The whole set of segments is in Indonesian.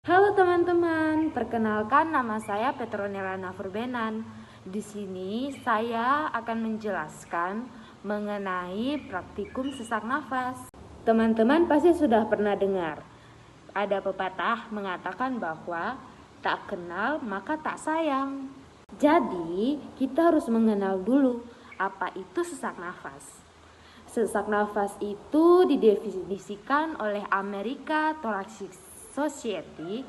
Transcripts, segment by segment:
Halo teman-teman, perkenalkan nama saya Petronella Nafurbenan. Di sini saya akan menjelaskan mengenai praktikum sesak nafas. Teman-teman pasti sudah pernah dengar. Ada pepatah mengatakan bahwa tak kenal maka tak sayang. Jadi, kita harus mengenal dulu apa itu sesak nafas. Sesak nafas itu didefinisikan oleh American Thoracic Society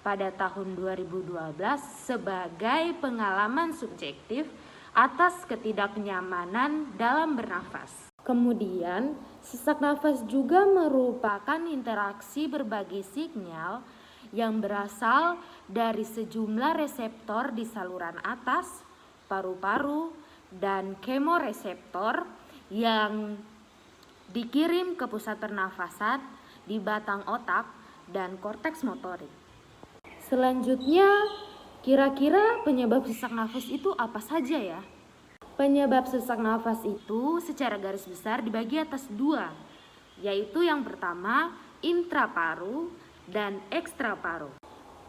pada tahun 2012 sebagai pengalaman subjektif atas ketidaknyamanan dalam bernafas. Kemudian, sesak nafas juga merupakan interaksi berbagai sinyal yang berasal dari sejumlah reseptor di saluran atas, paru-paru, dan kemoreseptor yang dikirim ke pusat pernafasan di batang otak dan korteks motorik. Selanjutnya, kira-kira penyebab sesak nafas itu apa saja ya? Penyebab sesak nafas itu secara garis besar dibagi atas dua, yaitu yang pertama intraparu dan ekstraparu.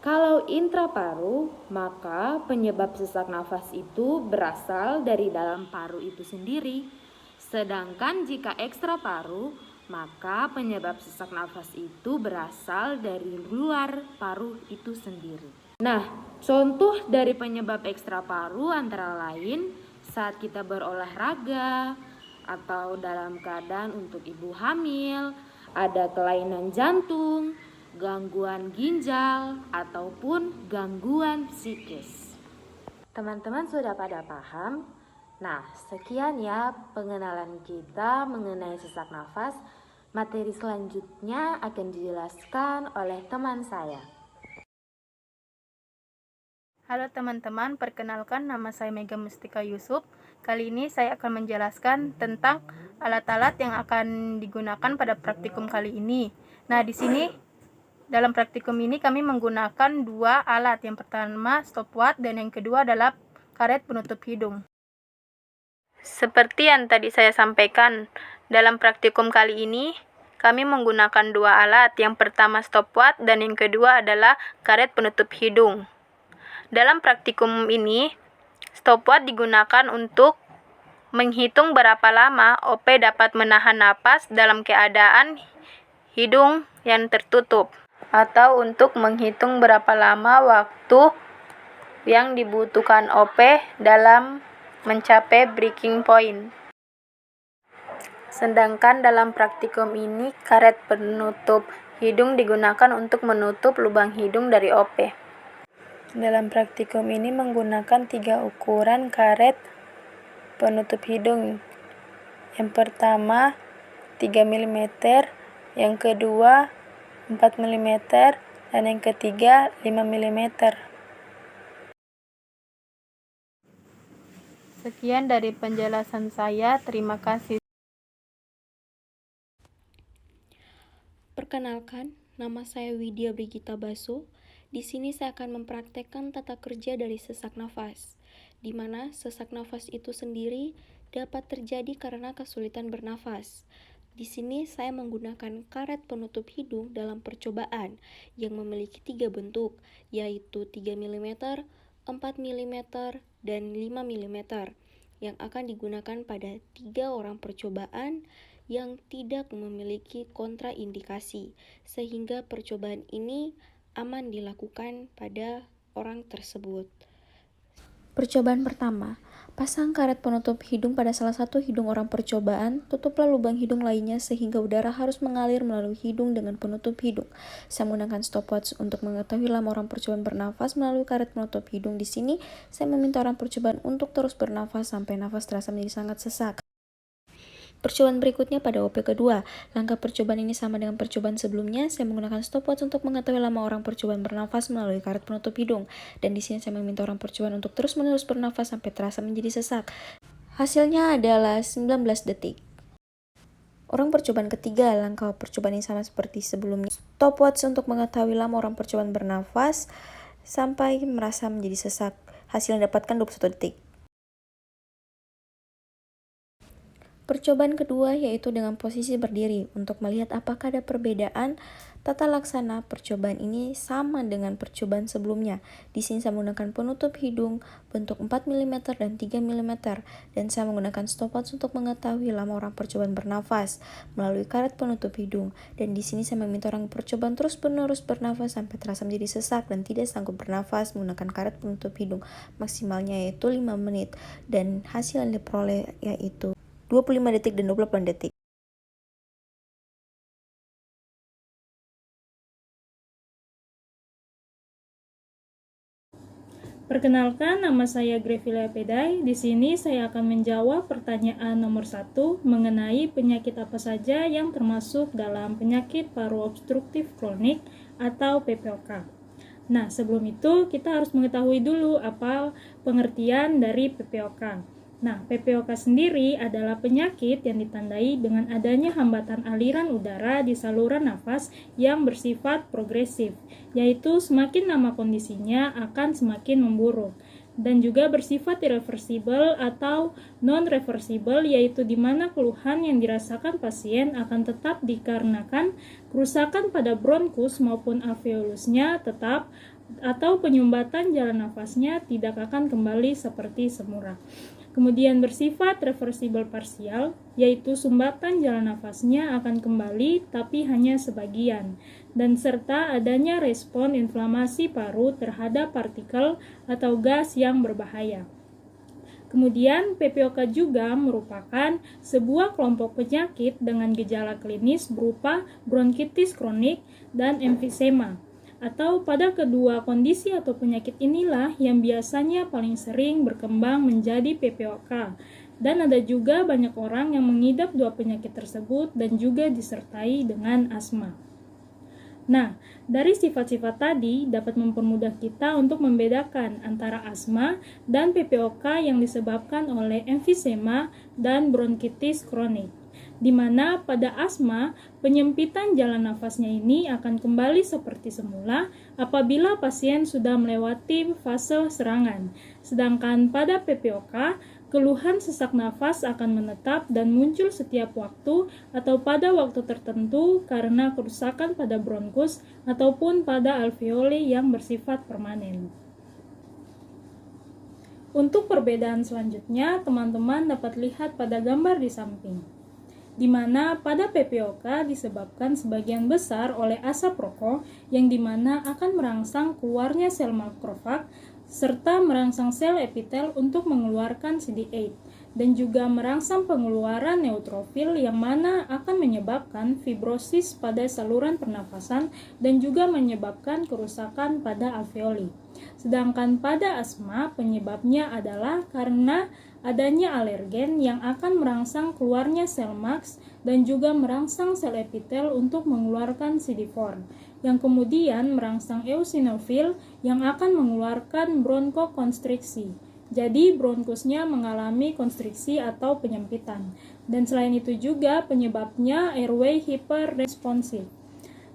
Kalau intraparu, maka penyebab sesak nafas itu berasal dari dalam paru itu sendiri. Sedangkan jika ekstraparu, maka penyebab sesak nafas itu berasal dari luar paru itu sendiri. Nah, contoh dari penyebab ekstraparu antara lain saat kita berolahraga atau dalam keadaan untuk ibu hamil, ada kelainan jantung, gangguan ginjal, ataupun gangguan psikis. Teman-teman sudah pada paham? Nah, sekian ya pengenalan kita mengenai sesak nafas. Materi selanjutnya akan dijelaskan oleh teman saya. Halo teman-teman, perkenalkan nama saya Mega Mustika Yusuf. Kali ini saya akan menjelaskan tentang alat-alat yang akan digunakan pada praktikum kali ini. Nah, di sini dalam praktikum ini kami menggunakan dua alat. Yang pertama stopwatch dan yang kedua adalah karet penutup hidung. Seperti yang tadi saya sampaikan, dalam praktikum kali ini kami menggunakan dua alat. Yang pertama stopwatch dan yang kedua adalah karet penutup hidung. Dalam praktikum ini, stopwatch digunakan untuk menghitung berapa lama OP dapat menahan napas dalam keadaan hidung yang tertutup, atau untuk menghitung berapa lama waktu yang dibutuhkan OP dalam mencapai breaking point. Sedangkan dalam praktikum ini, karet penutup hidung digunakan untuk menutup lubang hidung dari OP. Dalam praktikum ini menggunakan 3 ukuran karet penutup hidung. Yang pertama 3 mm, yang kedua 4 mm, dan yang ketiga 5 mm. Sekian dari penjelasan saya, terima kasih. Perkenalkan, nama saya Widya Brigita Basu. Di sini saya akan mempraktekkan tata kerja dari sesak nafas, di mana sesak nafas itu sendiri dapat terjadi karena kesulitan bernafas. Di sini saya menggunakan karet penutup hidung dalam percobaan yang memiliki 3 bentuk, yaitu 3 mm, 4 mm, dan 5 mm, yang akan digunakan pada 3 orang percobaan yang tidak memiliki kontraindikasi, sehingga percobaan ini aman dilakukan pada orang tersebut. Percobaan pertama, pasang karet penutup hidung pada salah satu hidung orang percobaan, tutuplah lubang hidung lainnya sehingga udara harus mengalir melalui hidung dengan penutup hidung. Saya menggunakan stopwatch untuk mengetahui lama orang percobaan bernafas melalui karet penutup hidung. Di sini, saya meminta orang percobaan untuk terus bernafas sampai nafas terasa menjadi sangat sesak. Percobaan berikutnya pada OP kedua. Langkah percobaan ini sama dengan percobaan sebelumnya. Saya menggunakan stopwatch untuk mengetahui lama orang percobaan bernafas melalui karet penutup hidung. Dan di sini saya meminta orang percobaan untuk terus-menerus bernafas sampai terasa menjadi sesak. Hasilnya adalah 19 detik. Orang percobaan ketiga, langkah percobaan ini sama seperti sebelumnya. Stopwatch untuk mengetahui lama orang percobaan bernafas sampai merasa menjadi sesak. Hasil yang didapatkan 21 detik. Percobaan kedua yaitu dengan posisi berdiri untuk melihat apakah ada perbedaan. Tata laksana percobaan ini sama dengan percobaan sebelumnya. Di sini saya menggunakan penutup hidung bentuk 4 mm dan 3 mm dan saya menggunakan stopwatch untuk mengetahui lama orang percobaan bernafas melalui karet penutup hidung. Dan di sini saya meminta orang percobaan terus-menerus bernafas sampai terasa menjadi sesak dan tidak sanggup bernafas menggunakan karet penutup hidung. Maksimalnya yaitu 5 menit dan hasil yang diperoleh yaitu 25 detik dan 28 detik. Perkenalkan, nama saya Grevilla Pedai. Di sini saya akan menjawab pertanyaan nomor 1 mengenai penyakit apa saja yang termasuk dalam penyakit paru obstruktif kronik atau PPOK. Nah, sebelum itu kita harus mengetahui dulu apa pengertian dari PPOK. Nah, PPOK sendiri adalah penyakit yang ditandai dengan adanya hambatan aliran udara di saluran nafas yang bersifat progresif, yaitu semakin lama kondisinya akan semakin memburuk, dan juga bersifat irreversibel atau non-reversibel, yaitu di mana keluhan yang dirasakan pasien akan tetap dikarenakan kerusakan pada bronkus maupun alveolusnya tetap atau penyumbatan jalan nafasnya tidak akan kembali seperti semula. Kemudian bersifat reversibel parsial, yaitu sumbatan jalan nafasnya akan kembali tapi hanya sebagian, dan serta adanya respon inflamasi paru terhadap partikel atau gas yang berbahaya. Kemudian PPOK juga merupakan sebuah kelompok penyakit dengan gejala klinis berupa bronkitis kronik dan emfisema. Atau pada kedua kondisi atau penyakit inilah yang biasanya paling sering berkembang menjadi PPOK. Dan ada juga banyak orang yang mengidap dua penyakit tersebut dan juga disertai dengan asma. Nah, dari sifat-sifat tadi dapat mempermudah kita untuk membedakan antara asma dan PPOK yang disebabkan oleh emfisema dan bronkitis kronik. Di mana pada asma, penyempitan jalan nafasnya ini akan kembali seperti semula apabila pasien sudah melewati fase serangan. Sedangkan pada PPOK, keluhan sesak nafas akan menetap dan muncul setiap waktu atau pada waktu tertentu karena kerusakan pada bronkus ataupun pada alveoli yang bersifat permanen. Untuk perbedaan selanjutnya, teman-teman dapat lihat pada gambar di samping, di mana pada PPOK disebabkan sebagian besar oleh asap rokok yang dimana akan merangsang keluarnya sel makrofag serta merangsang sel epitel untuk mengeluarkan CD8 dan juga merangsang pengeluaran neutrofil yang mana akan menyebabkan fibrosis pada saluran pernafasan dan juga menyebabkan kerusakan pada alveoli. Sedangkan pada asma penyebabnya adalah karena adanya alergen yang akan merangsang keluarnya sel MAX dan juga merangsang sel epitel untuk mengeluarkan CD4, yang kemudian merangsang eosinofil yang akan mengeluarkan bronkokonstriksi. Jadi bronkusnya mengalami konstriksi atau penyempitan. Dan selain itu juga penyebabnya airway hiperresponsif.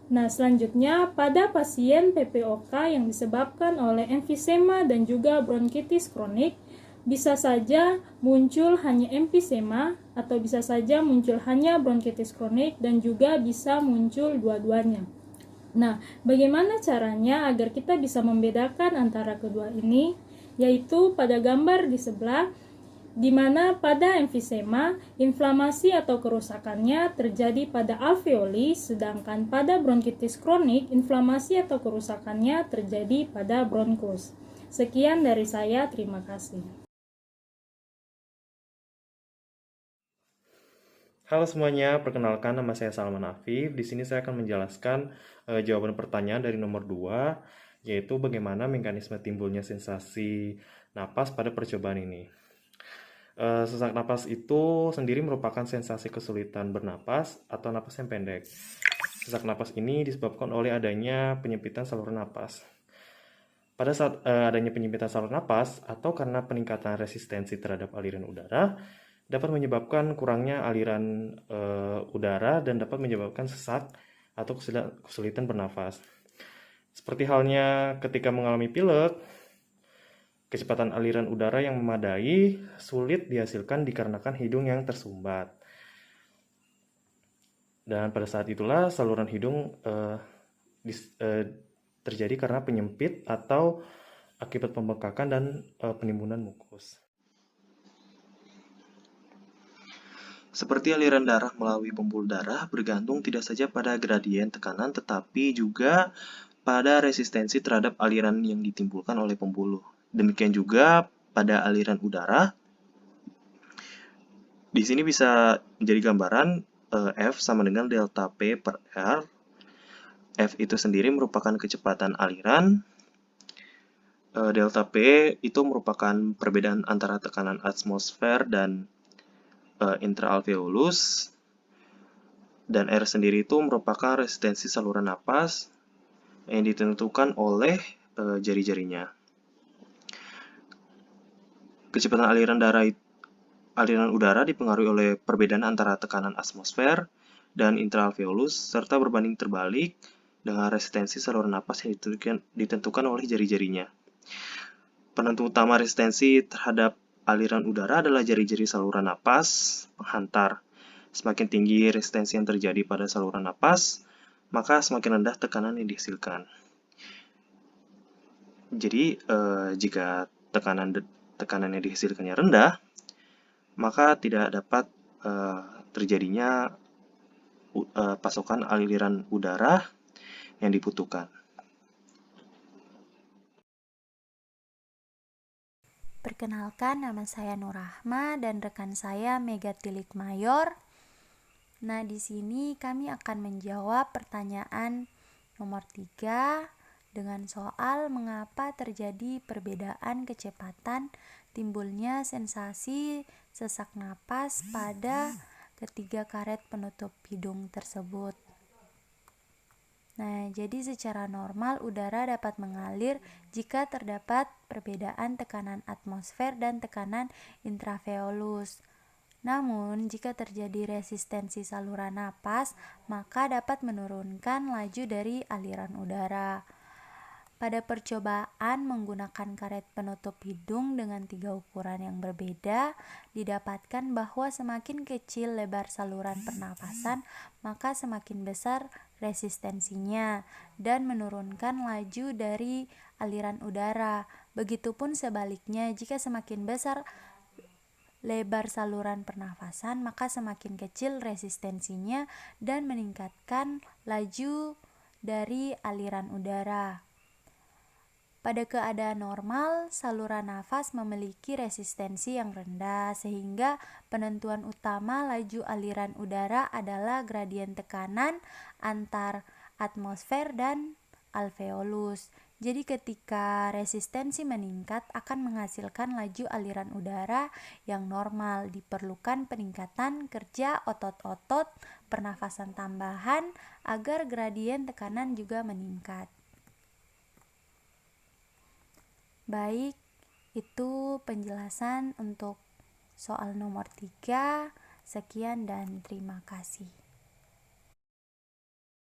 Nah, selanjutnya pada pasien PPOK yang disebabkan oleh emfisema dan juga bronkitis kronik, bisa saja muncul hanya emfisema atau bisa saja muncul hanya bronkitis kronik dan juga bisa muncul dua-duanya. Nah, bagaimana caranya agar kita bisa membedakan antara kedua ini? Yaitu pada gambar di sebelah, di mana pada emfisema, inflamasi atau kerusakannya terjadi pada alveoli, sedangkan pada bronkitis kronik, inflamasi atau kerusakannya terjadi pada bronkus. Sekian dari saya, terima kasih. Halo semuanya, perkenalkan nama saya Salman Afif. Di sini saya akan menjelaskan jawaban pertanyaan dari nomor 2, yaitu bagaimana mekanisme timbulnya sensasi napas pada percobaan ini. Sesak napas itu sendiri merupakan sensasi kesulitan bernapas atau napas yang pendek. Sesak napas ini disebabkan oleh adanya penyempitan saluran napas. Pada saat adanya penyempitan saluran napas atau karena peningkatan resistensi terhadap aliran udara, dapat menyebabkan kurangnya aliran udara dan dapat menyebabkan sesak atau kesulitan bernafas. Seperti halnya ketika mengalami pilek, kecepatan aliran udara yang memadai sulit dihasilkan dikarenakan hidung yang tersumbat. Dan pada saat itulah saluran hidung terjadi karena penyempit atau akibat pembengkakan dan penimbunan mukus. Seperti aliran darah melalui pembuluh darah bergantung tidak saja pada gradien tekanan tetapi juga pada resistensi terhadap aliran yang ditimbulkan oleh pembuluh. Demikian juga pada aliran udara. Di sini bisa menjadi gambaran F sama dengan delta P per R. F itu sendiri merupakan kecepatan aliran. Delta P itu merupakan perbedaan antara tekanan atmosfer dan intraalveolus. Dan R sendiri itu merupakan resistensi saluran napas yang ditentukan oleh jari-jarinya. Kecepatan aliran udara dipengaruhi oleh perbedaan antara tekanan atmosfer dan intraalveolus serta berbanding terbalik dengan resistensi saluran napas yang ditentukan oleh jari-jarinya. Penentu utama resistensi terhadap aliran udara adalah jari-jari saluran napas penghantar. Semakin tinggi resistensi yang terjadi pada saluran napas, maka semakin rendah tekanan yang dihasilkan. Jadi, jika tekanan yang dihasilkannya rendah, maka tidak dapat terjadinya pasokan aliran udara yang dibutuhkan. Perkenalkan, nama saya Nur Rahma dan rekan saya Mega Tilik Mayor. Nah, di sini kami akan menjawab pertanyaan nomor 3 dengan soal mengapa terjadi perbedaan kecepatan timbulnya sensasi sesak napas pada ketiga karet penutup hidung tersebut. Nah, jadi secara normal udara dapat mengalir jika terdapat perbedaan tekanan atmosfer dan tekanan intraveolus. Namun, jika terjadi resistensi saluran napas, maka dapat menurunkan laju dari aliran udara. Pada percobaan menggunakan karet penutup hidung dengan 3 ukuran yang berbeda, didapatkan bahwa semakin kecil lebar saluran pernapasan, maka semakin besar resistensinya dan menurunkan laju dari aliran udara. Begitupun sebaliknya, jika semakin besar lebar saluran pernafasan, maka semakin kecil resistensinya dan meningkatkan laju dari aliran udara. Pada keadaan normal, saluran nafas memiliki resistensi yang rendah, sehingga penentuan utama laju aliran udara adalah gradien tekanan antar atmosfer dan alveolus. Jadi ketika resistensi meningkat akan menghasilkan laju aliran udara yang normal. Diperlukan peningkatan kerja otot-otot pernafasan tambahan agar gradien tekanan juga meningkat. Baik, itu penjelasan untuk soal nomor 3. Sekian dan terima kasih.